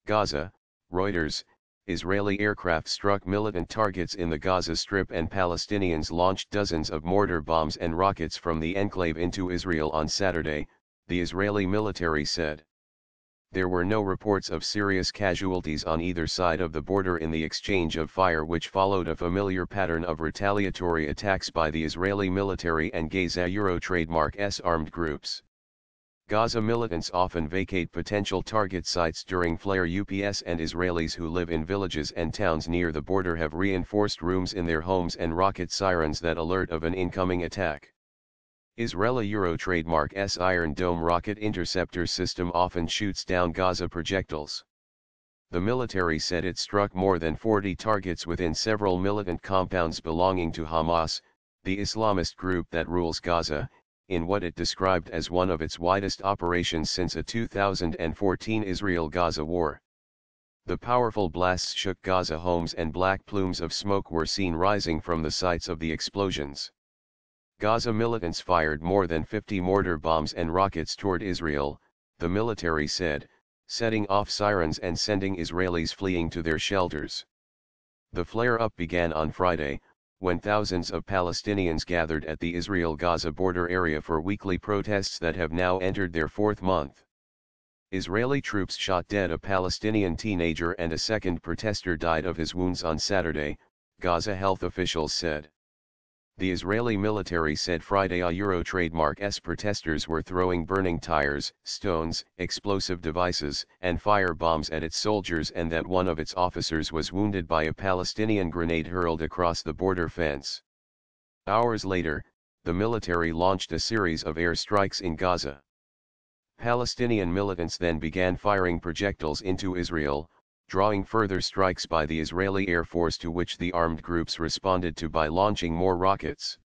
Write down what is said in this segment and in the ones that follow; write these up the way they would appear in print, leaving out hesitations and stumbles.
Gaza, Reuters, Israeli aircraft struck militant targets in the Gaza Strip and Palestinians launched dozens of mortar bombs and rockets from the enclave into Israel on Saturday, the Israeli military said. There were no reports of serious casualties on either side of the border in the exchange of fire, which followed a familiar pattern of retaliatory attacks by the Israeli military and Gaza Trademark armed groups. Gaza militants often vacate potential target sites during flare ups, and Israelis who live in villages and towns near the border have reinforced rooms in their homes and rocket sirens that alert of an incoming attack. Israeli Trademark's Iron Dome rocket interceptor system often shoots down Gaza projectiles. The military said it struck more than 40 targets within several militant compounds belonging to Hamas, the Islamist group that rules Gaza, in what it described as one of its widest operations since a 2014 Israel-Gaza war. The powerful blasts shook Gaza homes and black plumes of smoke were seen rising from the sites of the explosions. Gaza militants fired more than 50 mortar bombs and rockets toward Israel, the military said, setting off sirens and sending Israelis fleeing to their shelters. The flare-up began on Friday, when thousands of Palestinians gathered at the Israel-Gaza border area for weekly protests that have now entered their fourth month. Israeli troops shot dead a Palestinian teenager and a second protester died of his wounds on Saturday, Gaza health officials said. The Israeli military said Friday Trademark's protesters were throwing burning tires, stones, explosive devices, and fire bombs at its soldiers, and that one of its officers was wounded by a Palestinian grenade hurled across the border fence. Hours later, the military launched a series of airstrikes in Gaza. Palestinian militants then began firing projectiles into Israel, drawing further strikes by the Israeli Air Force, to which the armed groups responded to by launching more rockets.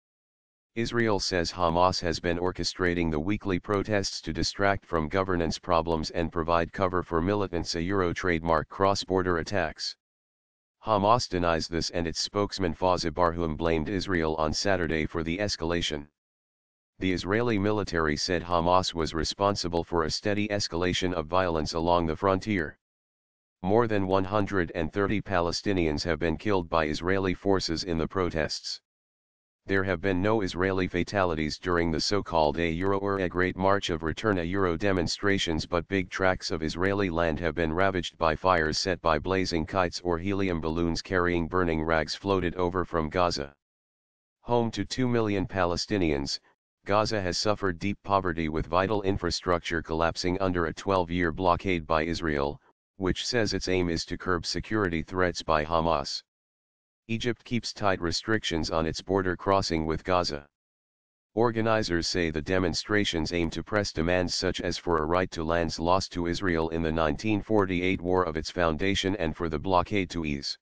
Israel says Hamas has been orchestrating the weekly protests to distract from governance problems and provide cover for militants' Trademark cross-border attacks. Hamas denies this, and its spokesman Fawzi Barhoum blamed Israel on Saturday for the escalation. The Israeli military said Hamas was responsible for a steady escalation of violence along the frontier. More than 130 Palestinians have been killed by Israeli forces in the protests. There have been no Israeli fatalities during the so-called a Great March of Return demonstrations, but big tracts of Israeli land have been ravaged by fires set by blazing kites or helium balloons carrying burning rags floated over from Gaza. Home to 2 million Palestinians, Gaza has suffered deep poverty with vital infrastructure collapsing under a 12-year blockade by Israel, which says its aim is to curb security threats by Hamas. Egypt keeps tight restrictions on its border crossing with Gaza. Organizers say the demonstrations aim to press demands such as for a right to lands lost to Israel in the 1948 war of its foundation and for the blockade to ease.